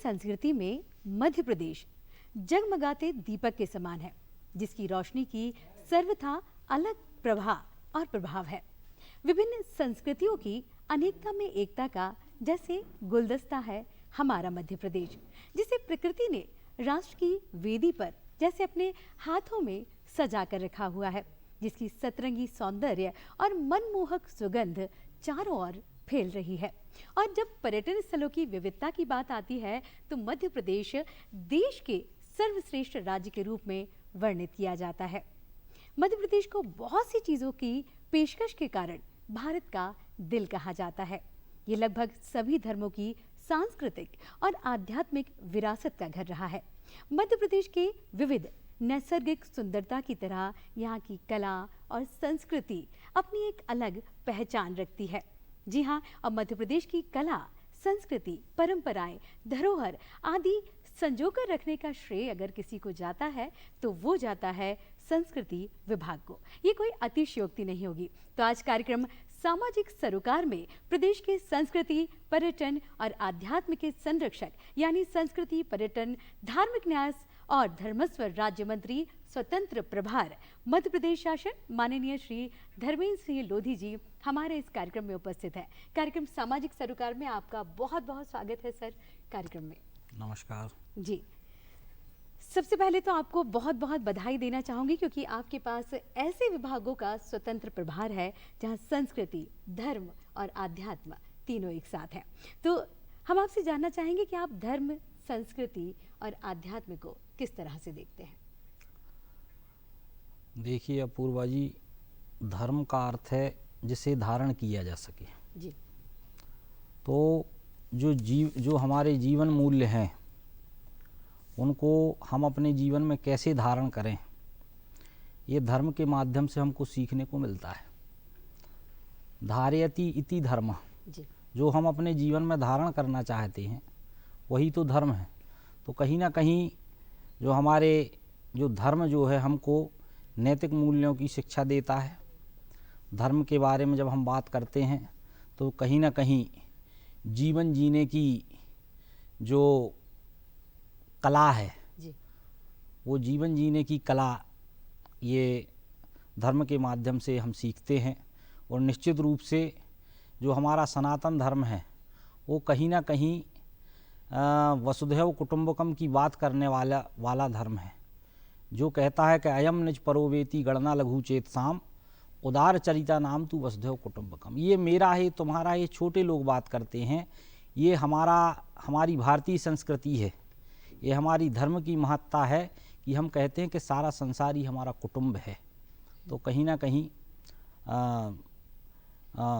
संस्कृति में मध्य प्रदेश जगमगाते दीपक के समान है, जिसकी रोशनी की सर्वथा अलग प्रवाह और प्रभाव है। विभिन्न संस्कृतियों की अनेकता में एकता का जैसे गुलदस्ता है हमारा मध्य प्रदेश, जिसे प्रकृति ने राष्ट्र की वेदी पर जैसे अपने हाथों में सजा कर रखा हुआ है, जिसकी सतरंगी सौंदर्य और मनमोहक सुगंध चारों ओर फैल रही है। और जब पर्यटन स्थलों की विविधता की बात आती है तो मध्य प्रदेश देश के सर्वश्रेष्ठ राज्य के रूप में वर्णित किया जाता है। मध्य प्रदेश को बहुत सी चीजों की पेशकश के कारण भारत का दिल कहा जाता है। ये लगभग सभी धर्मों की सांस्कृतिक और आध्यात्मिक विरासत का घर रहा है। मध्य प्रदेश के विविध नैसर्गिक सुंदरता की तरह यहाँ की कला और संस्कृति अपनी एक अलग पहचान रखती है। जी हाँ, और मध्य प्रदेश की कला, संस्कृति, परंपराएं, धरोहर आदि संजोकर रखने का श्रेय अगर किसी को जाता है तो वो जाता है संस्कृति विभाग को। ये कोई अतिशयोक्ति नहीं होगी। तो आज कार्यक्रम सामाजिक सरोकार में प्रदेश के संस्कृति, पर्यटन और आध्यात्म के संरक्षक यानी संस्कृति, पर्यटन, धार्मिक न्यास और धर्मस्व राज्य मंत्री स्वतंत्र प्रभार मध्य प्रदेश शासन माननीय श्री धर्मेंद्र सिंह लोधी जी हमारे इस कार्यक्रम में उपस्थित है। कार्यक्रम सामाजिक सरोकार में आपका बहुत बहुत स्वागत है सर कार्यक्रम में। नमस्कार जी, सबसे पहले तो आपको बहुत बहुत बधाई देना चाहूंगी क्योंकि आपके पास ऐसे विभागों का स्वतंत्र प्रभार है जहां संस्कृति, धर्म और आध्यात्म तीनों एक साथ हैं। तो हम आपसे जानना चाहेंगे कि आप धर्म, संस्कृति और आध्यात्म को किस तरह से देखते हैं? देखिए अपूर्वा जी, धर्म का अर्थ है जिसे धारण किया जा सके जी। तो जो हमारे जीवन मूल्य हैं उनको हम अपने जीवन में कैसे धारण करें, ये धर्म के माध्यम से हमको सीखने को मिलता है। धारयति इति धर्म, जो हम अपने जीवन में धारण करना चाहते हैं वही तो धर्म है। तो कहीं ना कहीं जो धर्म जो है हमको नैतिक मूल्यों की शिक्षा देता है। धर्म के बारे में जब हम बात करते हैं तो कहीं ना कहीं जीवन जीने की जो कला है जी। वो जीवन जीने की कला ये धर्म के माध्यम से हम सीखते हैं। और निश्चित रूप से जो हमारा सनातन धर्म है वो कहीं ना कहीं वसुधैव कुटुंबकम की बात करने वाला धर्म है, जो कहता है कि अयम निज परोवेति गणना लघु चेतसाम उदार चरिता नाम तू वसुधैव कुटुंबकम। ये मेरा है, तुम्हारा, ये छोटे लोग बात करते हैं। ये हमारी भारतीय संस्कृति है, ये हमारी धर्म की महत्ता है कि हम कहते हैं कि सारा संसार ही हमारा कुटुंब है। तो कहीं ना कहीं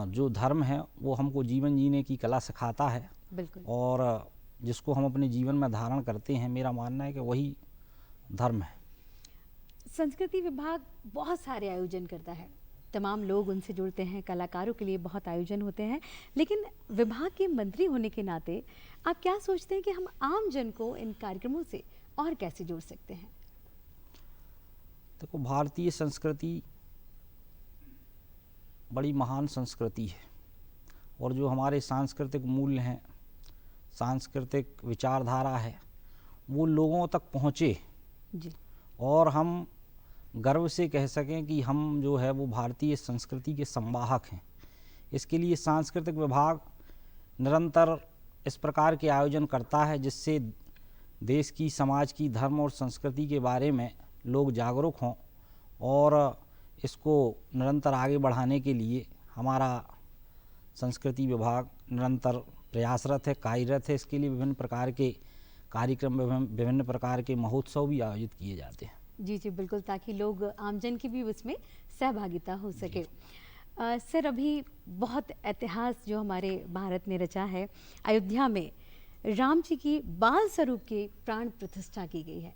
जो धर्म है वो हमको जीवन जीने की कला सिखाता है। बिल्कुल। और जिसको हम अपने जीवन में धारण करते हैं, मेरा मानना है कि वही धर्म है। संस्कृति विभाग बहुत सारे आयोजन करता है, तमाम लोग उनसे जुड़ते हैं, कलाकारों के लिए बहुत आयोजन होते हैं, लेकिन विभाग के मंत्री होने के नाते आप क्या सोचते हैं कि हम आम जन को इन कार्यक्रमों से और कैसे जोड़ सकते हैं? देखो, भारतीय संस्कृति बड़ी महान संस्कृति है और जो हमारे सांस्कृतिक मूल्य हैं, सांस्कृतिक विचारधारा है, वो लोगों तक पहुँचे जी। और हम गर्व से कह सकें कि हम जो है वो भारतीय संस्कृति के संवाहक हैं। इसके लिए सांस्कृतिक विभाग निरंतर इस प्रकार के आयोजन करता है जिससे देश की, समाज की, धर्म और संस्कृति के बारे में लोग जागरूक हों। और इसको निरंतर आगे बढ़ाने के लिए हमारा संस्कृति विभाग निरंतर प्रयासरत है, कार्यरत है। इसके लिए विभिन्न प्रकार के कार्यक्रम, विभिन्न प्रकार के महोत्सव भी आयोजित किए जाते हैं। जी जी बिल्कुल, ताकि लोग आमजन की भी उसमें सहभागिता हो सके। सर, अभी बहुत इतिहास जो हमारे भारत ने रचा है, अयोध्या में राम जी की बाल स्वरूप की प्राण प्रतिष्ठा की गई है।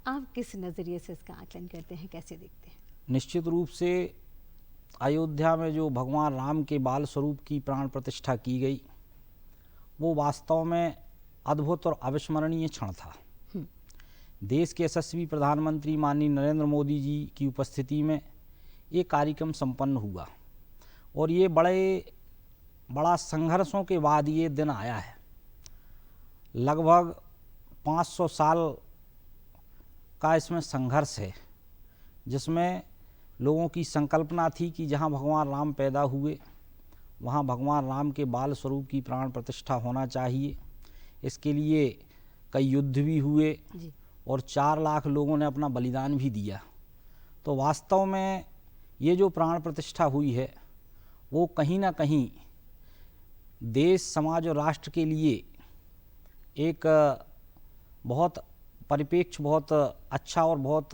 आप किस नज़रिए से इसका आकलन करते हैं, कैसे देखते हैं? निश्चित रूप से अयोध्या में जो भगवान राम के बाल स्वरूप की प्राण प्रतिष्ठा की गई वो वास्तव में अद्भुत और अविस्मरणीय क्षण था। देश के यशस्वी प्रधानमंत्री माननीय नरेंद्र मोदी जी की उपस्थिति में ये कार्यक्रम संपन्न हुआ और ये बड़ा संघर्षों के बाद ये दिन आया है। लगभग 500 साल का इसमें संघर्ष है, जिसमें लोगों की संकल्पना थी कि जहाँ भगवान राम पैदा हुए वहाँ भगवान राम के बाल स्वरूप की प्राण प्रतिष्ठा होना चाहिए। इसके लिए कई युद्ध भी हुए जी। और 4 लाख लोगों ने अपना बलिदान भी दिया। तो वास्तव में ये जो प्राण प्रतिष्ठा हुई है वो कहीं ना कहीं देश, समाज और राष्ट्र के लिए एक बहुत परिप्रेक्ष्य, बहुत अच्छा और बहुत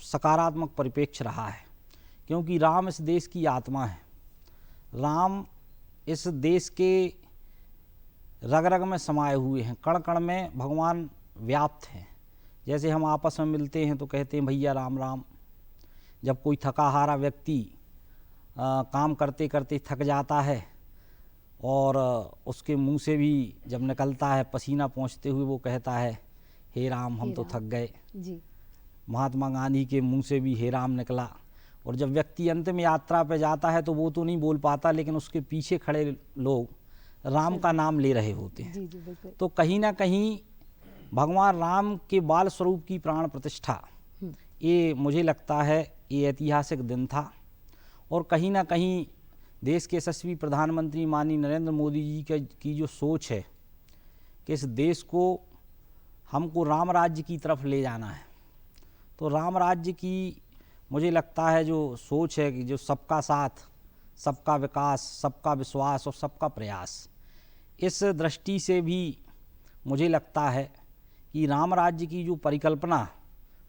सकारात्मक परिप्रेक्ष्य रहा है, क्योंकि राम इस देश की आत्मा है। राम इस देश के रग रग में समाये हुए हैं, कण कण में भगवान व्याप्त हैं। जैसे हम आपस में मिलते हैं तो कहते हैं भैया राम राम। जब कोई थका हारा व्यक्ति काम करते करते थक जाता है और उसके मुंह से भी जब निकलता है पसीना पोंछते हुए वो कहता है हे राम हम तो थक गए। जी। महात्मा गांधी के मुंह से भी हे राम निकला। और जब व्यक्ति अंतिम यात्रा पे जाता है तो वो तो नहीं बोल पाता, लेकिन उसके पीछे खड़े लोग राम का नाम ले रहे होते हैं। जी जी बिल्कुल। तो कहीं ना कहीं भगवान राम के बाल स्वरूप की प्राण प्रतिष्ठा, ये मुझे लगता है ये ऐतिहासिक दिन था। और कहीं ना कहीं देश के यशस्वी प्रधानमंत्री माननीय नरेंद्र मोदी जी की जो सोच है कि इस देश को हमको राम राज्य की तरफ ले जाना है, तो राम राज्य की मुझे लगता है जो सोच है कि जो सबका साथ, सबका विकास, सबका विश्वास और सबका प्रयास, इस दृष्टि से भी मुझे लगता है कि राम राज्य की जो परिकल्पना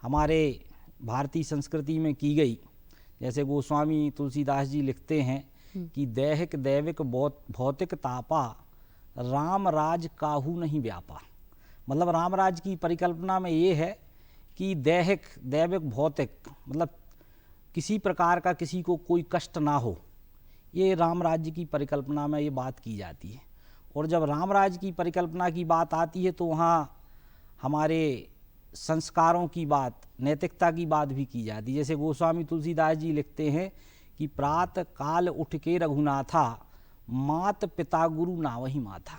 हमारे भारतीय संस्कृति में की गई, जैसे गोस्वामी तुलसीदास जी लिखते हैं कि दैहिक दैविक भौतिक तापा राम राज काहू नहीं व्यापा। मतलब राम राज की परिकल्पना में ये है कि दैहिक दैविक भौतिक मतलब किसी प्रकार का किसी को कोई कष्ट ना हो, ये राम राज्य की परिकल्पना में ये बात की जाती है। और जब राम राज्य की परिकल्पना की बात आती है तो वहाँ हमारे संस्कारों की बात, नैतिकता की बात भी की जाती है। जैसे गोस्वामी तुलसीदास जी लिखते हैं कि प्रात काल उठ के रघुनाथा मात पिता गुरु नावही माथा।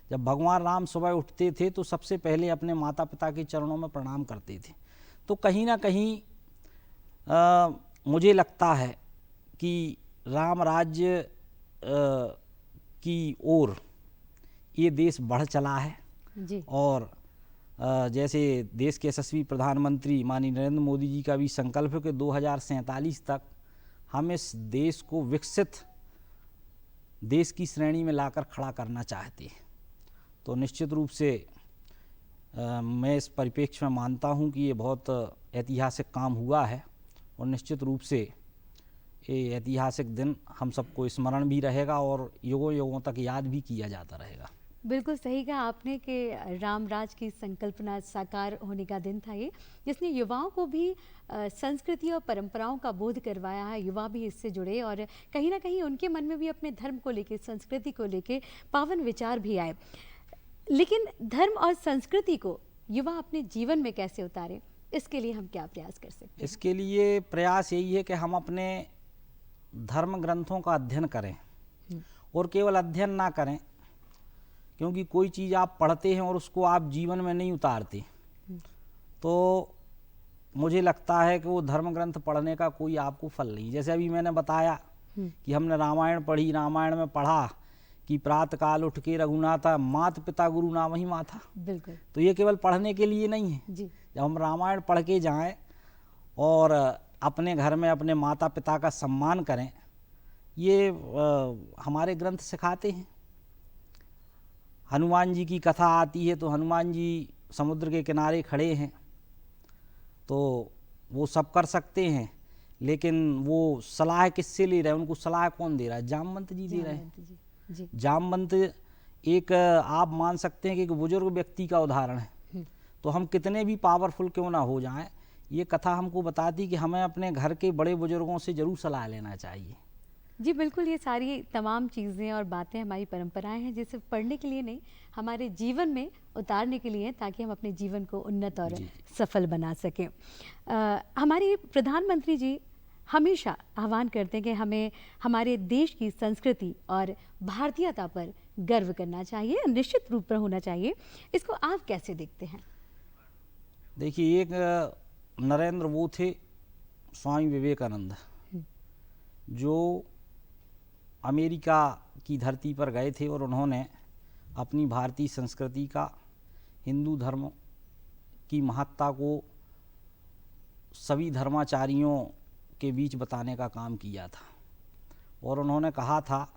जब भगवान राम सुबह उठते थे तो सबसे पहले अपने माता पिता के चरणों में प्रणाम करते थे। तो कहीं ना कहीं मुझे लगता है कि राम राज्य की ओर ये देश बढ़ चला है जी। और जैसे देश के यशस्वी प्रधानमंत्री माननीय नरेंद्र मोदी जी का भी संकल्प है कि 2047 तक हम इस देश को विकसित देश की श्रेणी में लाकर खड़ा करना चाहते हैं। तो निश्चित रूप से मैं इस परिप्रेक्ष्य में मानता हूं कि ये बहुत ऐतिहासिक काम हुआ है और निश्चित रूप से ये ऐतिहासिक दिन हम सबको स्मरण भी रहेगा और युगों युगों तक याद भी किया जाता रहेगा। बिल्कुल सही कहा आपने कि रामराज की संकल्पना साकार होने का दिन था ये, जिसने युवाओं को भी संस्कृति और परंपराओं का बोध करवाया है। युवा भी इससे जुड़े और कहीं ना कहीं उनके मन में भी अपने धर्म को लेके, संस्कृति को लेके पावन विचार भी आए। लेकिन धर्म और संस्कृति को युवा अपने जीवन में कैसे उतारे, इसके लिए हम क्या प्रयास कर सकते हैं? इसके लिए प्रयास यही है कि हम अपने धर्म ग्रंथों का अध्ययन करें और केवल अध्ययन ना करें, क्योंकि कोई चीज़ आप पढ़ते हैं और उसको आप जीवन में नहीं उतारते तो मुझे लगता है कि वो धर्म ग्रंथ पढ़ने का कोई आपको फल नहीं। जैसे अभी मैंने बताया कि हमने रामायण पढ़ी, रामायण में पढ़ा कि प्रातः काल उठ के रघुनाथा मात पिता गुरु नावही माथा। बिल्कुल। तो ये केवल पढ़ने के लिए नहीं है जी। जब हम रामायण पढ़ के जाएं और अपने घर में अपने माता पिता का सम्मान करें, ये हमारे ग्रंथ सिखाते हैं। हनुमान जी की कथा आती है तो हनुमान जी समुद्र के किनारे खड़े हैं, तो वो सब कर सकते हैं, लेकिन वो सलाह किससे ले रहे हैं? उनको सलाह कौन दे रहा है? जामवंत जी दे रहे हैं। जी। जामवंत एक आप मान सकते हैं कि एक बुजुर्ग व्यक्ति का उदाहरण है। तो हम कितने भी पावरफुल क्यों ना हो जाएं, ये कथा हमको बताती कि हमें अपने घर के बड़े बुजुर्गों से ज़रूर सलाह लेना चाहिए। जी बिल्कुल, ये सारी तमाम चीज़ें और बातें हमारी परंपराएं हैं, जिसे पढ़ने के लिए नहीं, हमारे जीवन में उतारने के लिए, ताकि हम अपने जीवन को उन्नत और सफल बना सकें। हमारे प्रधानमंत्री जी हमेशा आह्वान करते हैं कि हमें हमारे देश की संस्कृति और भारतीयता पर गर्व करना चाहिए, निश्चित रूप पर होना चाहिए। इसको आप कैसे देखते हैं? देखिए, एक नरेंद्र वो थे स्वामी विवेकानंद, जो अमेरिका की धरती पर गए थे और उन्होंने अपनी भारतीय संस्कृति का, हिंदू धर्म की महत्ता को सभी धर्माचार्यों के बीच बताने का काम किया था। और उन्होंने कहा था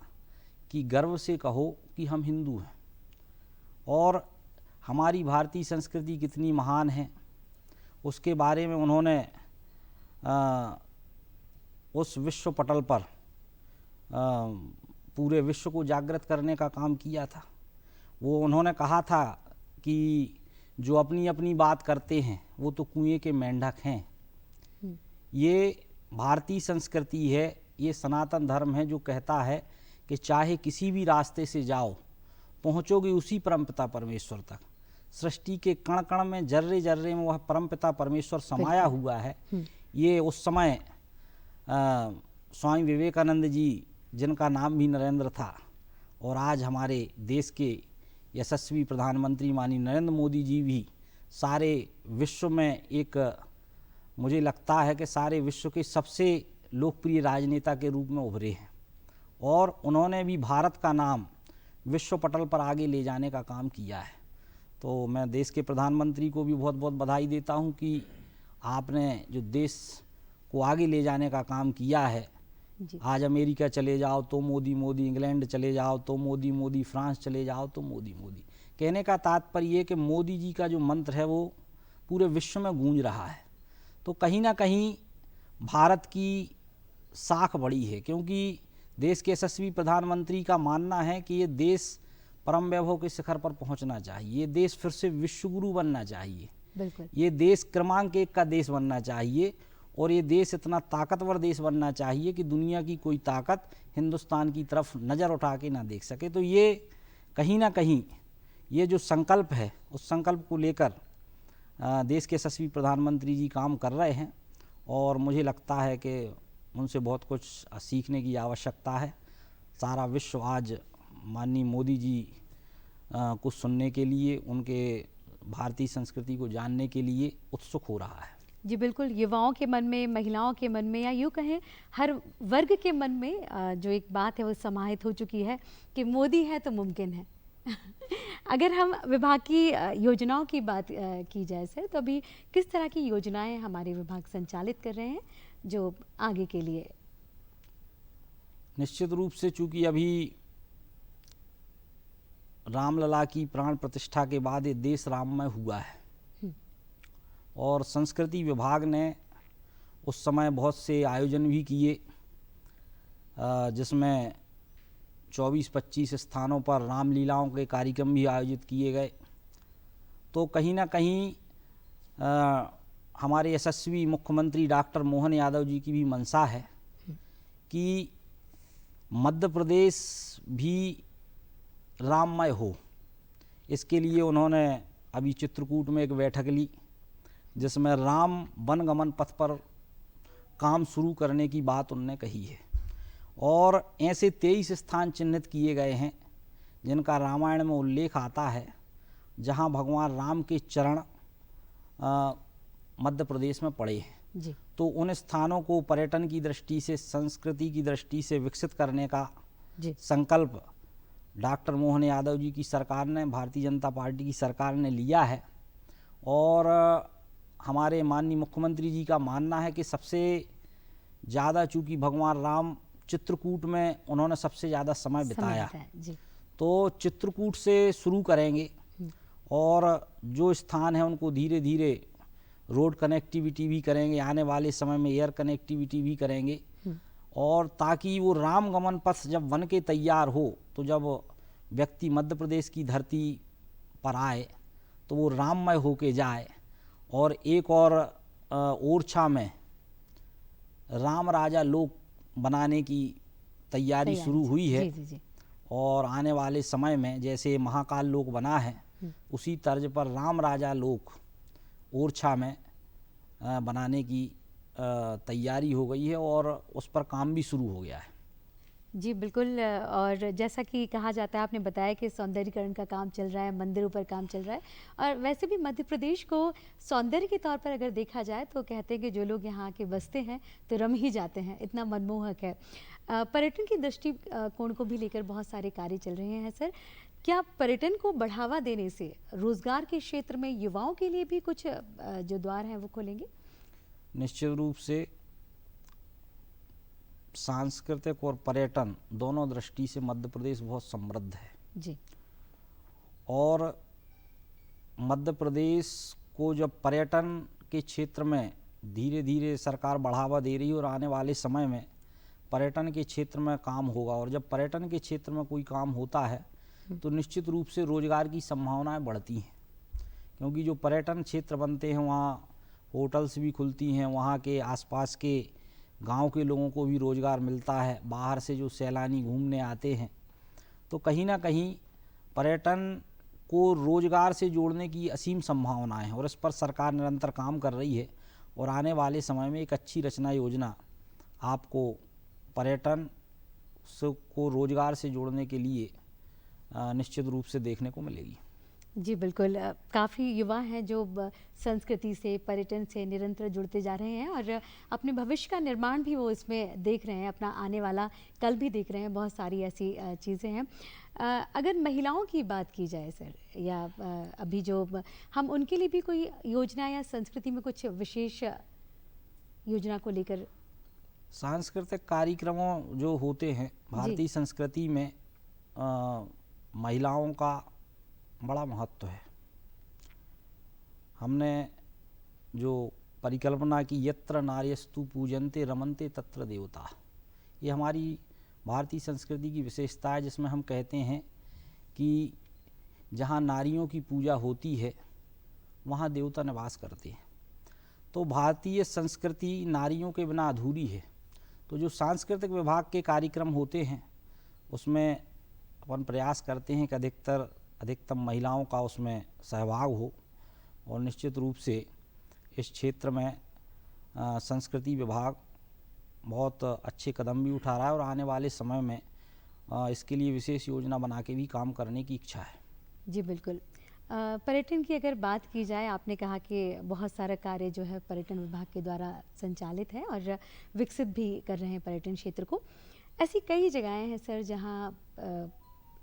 कि गर्व से कहो कि हम हिंदू हैं, और हमारी भारतीय संस्कृति कितनी महान है उसके बारे में उन्होंने उस विश्व पटल पर पूरे विश्व को जागृत करने का काम किया था। वो उन्होंने कहा था कि जो अपनी अपनी बात करते हैं वो तो कुएं के मेंढक हैं। ये भारतीय संस्कृति है, ये सनातन धर्म है जो कहता है कि चाहे किसी भी रास्ते से जाओ पहुँचोगे उसी परमपिता परमेश्वर तक। सृष्टि के कण कण में, जर्रे जर्रे में वह परमपिता परमेश्वर समाया हुआ है। ये उस समय स्वामी विवेकानंद जी, जिनका नाम भी नरेंद्र था, और आज हमारे देश के यशस्वी प्रधानमंत्री माननीय नरेंद्र मोदी जी भी सारे विश्व में एक, मुझे लगता है कि सारे विश्व के सबसे लोकप्रिय राजनेता के रूप में उभरे हैं, और उन्होंने भी भारत का नाम विश्व पटल पर आगे ले जाने का काम किया है। तो मैं देश के प्रधानमंत्री को भी बहुत बहुत बधाई देता हूं कि आपने जो देश को आगे ले जाने का काम किया है। आज अमेरिका चले जाओ तो मोदी मोदी, इंग्लैंड चले जाओ तो मोदी मोदी, फ्रांस चले जाओ तो मोदी मोदी। कहने का तात्पर्य ये कि मोदी जी का जो मंत्र है वो पूरे विश्व में गूंज रहा है। तो कहीं ना कहीं भारत की साख बड़ी है, क्योंकि देश के यशस्वी प्रधानमंत्री का मानना है कि ये देश परम वैभव के शिखर पर पहुंचना चाहिए, ये देश फिर से विश्वगुरु बनना चाहिए, बिल्कुल। ये देश क्रमांक 1 का देश बनना चाहिए, और ये देश इतना ताकतवर देश बनना चाहिए कि दुनिया की कोई ताकत हिंदुस्तान की तरफ नज़र उठा के ना देख सके। तो ये कहीं ना कहीं ये जो संकल्प है, उस संकल्प को लेकर देश के यशस्वी प्रधानमंत्री जी काम कर रहे हैं, और मुझे लगता है कि उनसे बहुत कुछ सीखने की आवश्यकता है। सारा विश्व आज माननीय मोदी जी को सुनने के लिए, उनके भारतीय संस्कृति को जानने के लिए उत्सुक हो रहा है। जी बिल्कुल, युवाओं के मन में, महिलाओं के मन में, या यूँ कहें हर वर्ग के मन में जो एक बात है वो समाहित हो चुकी है कि मोदी है तो मुमकिन है। अगर हम विभाग की योजनाओं की बात की जाए सर, तो अभी किस तरह की योजनाएं हमारे विभाग संचालित कर रहे हैं जो आगे के लिए? निश्चित रूप से, चूंकि अभी रामलला की प्राण प्रतिष्ठा के बाद ये देश राममय हुआ है, और संस्कृति विभाग ने उस समय बहुत से आयोजन भी किए, जिसमें 24-25 स्थानों पर रामलीलाओं के कार्यक्रम भी आयोजित किए गए। तो कहीं ना कहीं हमारे यशस्वी मुख्यमंत्री डॉक्टर मोहन यादव जी की भी मंशा है कि मध्य प्रदेश भी राममय हो। इसके लिए उन्होंने अभी चित्रकूट में एक बैठक ली, जिसमें राम वनगमन पथ पर काम शुरू करने की बात उन्होंने कही है, और ऐसे 23 स्थान चिन्हित किए गए हैं जिनका रामायण में उल्लेख आता है, जहां भगवान राम के चरण मध्य प्रदेश में पड़े हैं। जी। तो उन स्थानों को पर्यटन की दृष्टि से, संस्कृति की दृष्टि से विकसित करने का संकल्प डॉक्टर मोहन यादव जी की सरकार ने, भारतीय जनता पार्टी की सरकार ने लिया है। और हमारे माननीय मुख्यमंत्री जी का मानना है कि सबसे ज़्यादा, चूँकि भगवान राम चित्रकूट में उन्होंने सबसे ज़्यादा समय बिताया, तो चित्रकूट से शुरू करेंगे, और जो स्थान है उनको धीरे धीरे रोड कनेक्टिविटी भी करेंगे, आने वाले समय में एयर कनेक्टिविटी भी करेंगे, और ताकि वो राम गमन पथ जब बन के तैयार हो, तो जब व्यक्ति मध्य प्रदेश की धरती पर आए तो वो राममय होके जाए। और एक और ओरछा में राम राजा लोक बनाने की तैयारी शुरू हुई है, जी। और आने वाले समय में जैसे महाकाल लोक बना है, उसी तर्ज पर राम राजा लोक ओरछा में बनाने की तैयारी हो गई है और उस पर काम भी शुरू हो गया है। जी बिल्कुल, और जैसा कि कहा जाता है, आपने बताया कि सौंदर्यीकरण का काम चल रहा है, मंदिरों पर काम चल रहा है, और वैसे भी मध्य प्रदेश को सौंदर्य के तौर पर अगर देखा जाए तो कहते हैं कि जो लोग यहाँ के बसते हैं तो रम ही जाते हैं, इतना मनमोहक है। पर्यटन की दृष्टि कोण को भी लेकर बहुत सारे कार्य चल रहे हैं सर। क्या पर्यटन को बढ़ावा देने से रोजगार के क्षेत्र में युवाओं के लिए भी कुछ जो द्वार हैं वो खोलेंगे? निश्चित रूप से सांस्कृतिक और पर्यटन दोनों दृष्टि से मध्य प्रदेश बहुत समृद्ध है जी। और मध्य प्रदेश को जब पर्यटन के क्षेत्र में धीरे धीरे सरकार बढ़ावा दे रही है और आने वाले समय में पर्यटन के क्षेत्र में काम होगा, और जब पर्यटन के क्षेत्र में कोई काम होता है तो निश्चित रूप से रोजगार की संभावनाएं बढ़ती हैं, क्योंकि जो पर्यटन क्षेत्र बनते हैं वहाँ होटल्स भी खुलती हैं, वहाँ के आसपास के गांव के लोगों को भी रोज़गार मिलता है, बाहर से जो सैलानी घूमने आते हैं, तो कहीं ना कहीं पर्यटन को रोज़गार से जोड़ने की असीम संभावनाएं हैं और इस पर सरकार निरंतर काम कर रही है। और आने वाले समय में एक अच्छी रचना योजना आपको पर्यटन को रोज़गार से जोड़ने के लिए निश्चित रूप से देखने को मिलेगी। जी बिल्कुल, काफ़ी युवा हैं जो संस्कृति से, पर्यटन से निरंतर जुड़ते जा रहे हैं और अपने भविष्य का निर्माण भी वो इसमें देख रहे हैं, अपना आने वाला कल भी देख रहे हैं। बहुत सारी ऐसी चीज़ें हैं। अगर महिलाओं की बात की जाए सर, या अभी जो हम उनके लिए भी कोई योजना या संस्कृति में कुछ विशेष योजना को लेकर? सांस्कृतिक कार्यक्रमों जो होते हैं भारतीय संस्कृति में महिलाओं का बड़ा महत्व है। हमने जो परिकल्पना की यत्र नार्यस्तु पूजन्ते रमन्ते तत्र देवता, ये हमारी भारतीय संस्कृति की विशेषता है, जिसमें हम कहते हैं कि जहाँ नारियों की पूजा होती है वहाँ देवता निवास करते हैं। तो भारतीय संस्कृति नारियों के बिना अधूरी है। तो जो सांस्कृतिक विभाग के कार्यक्रम होते हैं उसमें अपन प्रयास करते हैं कि अधिकतम महिलाओं का उसमें सहभाग हो, और निश्चित रूप से इस क्षेत्र में संस्कृति विभाग बहुत अच्छे कदम भी उठा रहा है और आने वाले समय में इसके लिए विशेष योजना बना के भी काम करने की इच्छा है। जी बिल्कुल। पर्यटन की अगर बात की जाए, आपने कहा कि बहुत सारा कार्य जो है पर्यटन विभाग के द्वारा संचालित है और विकसित भी कर रहे हैं पर्यटन क्षेत्र को। ऐसी कई जगहें हैं सर जहां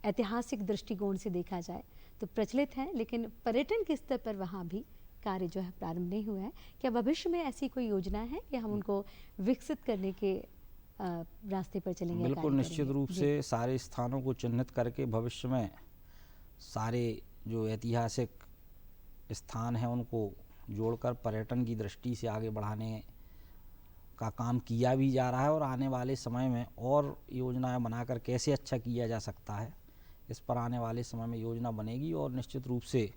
ऐतिहासिक दृष्टिकोण से देखा जाए तो प्रचलित हैं, लेकिन पर्यटन के स्तर पर वहाँ भी कार्य जो है प्रारंभ नहीं हुआ है। क्या भविष्य में ऐसी कोई योजना है कि हम उनको विकसित करने के रास्ते पर चलेंगे? बिल्कुल, निश्चित रूप से सारे स्थानों को चिन्हित करके भविष्य में सारे जो ऐतिहासिक स्थान हैं उनको जोड़कर पर्यटन की दृष्टि से आगे बढ़ाने का काम किया भी जा रहा है, और आने वाले समय में और योजनाएं बनाकर कैसे अच्छा किया जा सकता है इस पर आने वाले समय में योजना बनेगी। और निश्चित रूप से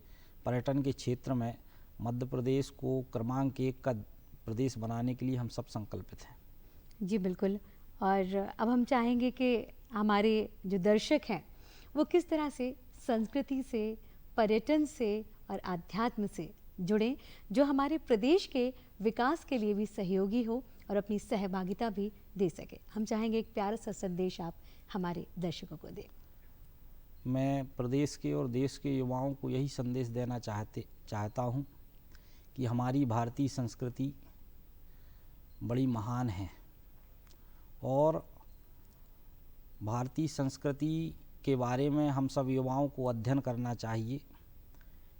पर्यटन के क्षेत्र में मध्य प्रदेश को क्रमांक 1 का प्रदेश बनाने के लिए हम सब संकल्पित हैं। जी बिल्कुल। और अब हम चाहेंगे कि हमारे जो दर्शक हैं वो किस तरह से संस्कृति से, पर्यटन से और आध्यात्म से जुड़ें, जो हमारे प्रदेश के विकास के लिए भी सहयोगी हो और अपनी सहभागिता भी दे सके। हम चाहेंगे एक प्यारा सा संदेश आप हमारे दर्शकों को दें। मैं प्रदेश के और देश के युवाओं को यही संदेश देना चाहता हूँ कि हमारी भारतीय संस्कृति बड़ी महान है, और भारतीय संस्कृति के बारे में हम सब युवाओं को अध्ययन करना चाहिए।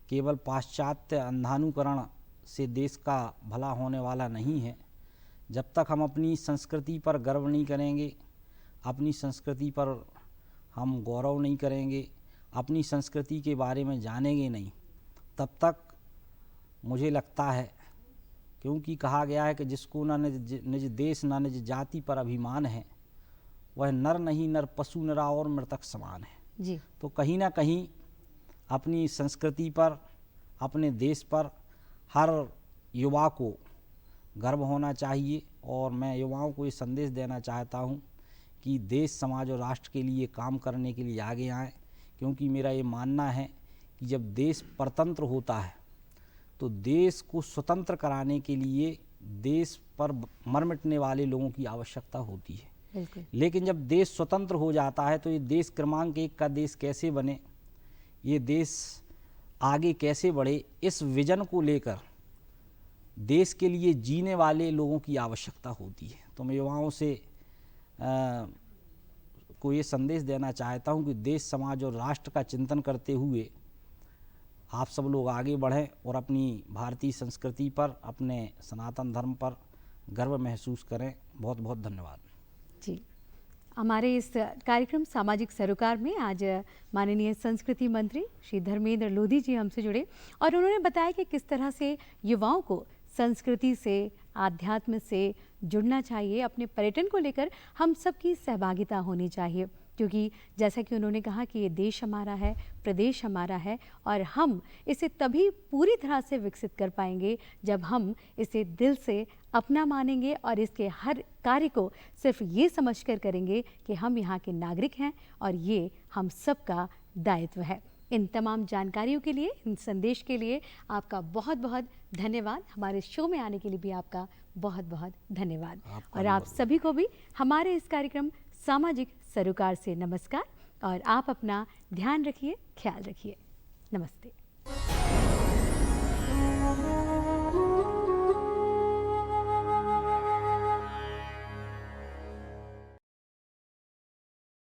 केवल पाश्चात्य अंधानुकरण से देश का भला होने वाला नहीं है। जब तक हम अपनी संस्कृति पर गर्व नहीं करेंगे, अपनी संस्कृति पर हम गौरव नहीं करेंगे, अपनी संस्कृति के बारे में जानेंगे नहीं, तब तक मुझे लगता है, क्योंकि कहा गया है कि जिसको न निज देश न निज जाति पर अभिमान है वह नर नहीं नर पशु नरा और मृतक समान है जी। तो कहीं ना कहीं अपनी संस्कृति पर, अपने देश पर हर युवा को गर्व होना चाहिए। और मैं युवाओं को ये संदेश देना चाहता हूँ कि देश, समाज और राष्ट्र के लिए काम करने के लिए आगे आएँ, क्योंकि मेरा ये मानना है कि जब देश परतंत्र होता है तो देश को स्वतंत्र कराने के लिए देश पर मर मिटने वाले लोगों की आवश्यकता होती है। बिल्कुल। लेकिन जब देश स्वतंत्र हो जाता है तो ये देश क्रमांक 1 का देश कैसे बने, ये देश आगे कैसे बढ़े, इस विजन को लेकर देश के लिए जीने वाले लोगों की आवश्यकता होती है। तो मैं युवाओं से को ये संदेश देना चाहता हूँ कि देश, समाज और राष्ट्र का चिंतन करते हुए आप सब लोग आगे बढ़ें और अपनी भारतीय संस्कृति पर, अपने सनातन धर्म पर गर्व महसूस करें। बहुत बहुत धन्यवाद जी। हमारे इस कार्यक्रम सामाजिक सरोकार में आज माननीय संस्कृति मंत्री श्री धर्मेंद्र लोधी जी हमसे जुड़े और उन्होंने बताया कि किस तरह से युवाओं को संस्कृति से, आध्यात्म से जुड़ना चाहिए। अपने पर्यटन को लेकर हम सबकी सहभागिता होनी चाहिए, क्योंकि जैसा कि उन्होंने कहा कि ये देश हमारा है, प्रदेश हमारा है और हम इसे तभी पूरी तरह से विकसित कर पाएंगे जब हम इसे दिल से अपना मानेंगे और इसके हर कार्य को सिर्फ ये समझकर करेंगे कि हम यहाँ के नागरिक हैं और ये हम सबका दायित्व है। इन तमाम जानकारियों के लिए, इन संदेश के लिए आपका बहुत बहुत धन्यवाद। हमारे शो में आने के लिए भी आपका बहुत बहुत धन्यवाद। और आप सभी को भी हमारे इस कार्यक्रम सामाजिक सरोकार से नमस्कार और आप अपना ध्यान रखिए, ख्याल रखिए। नमस्ते।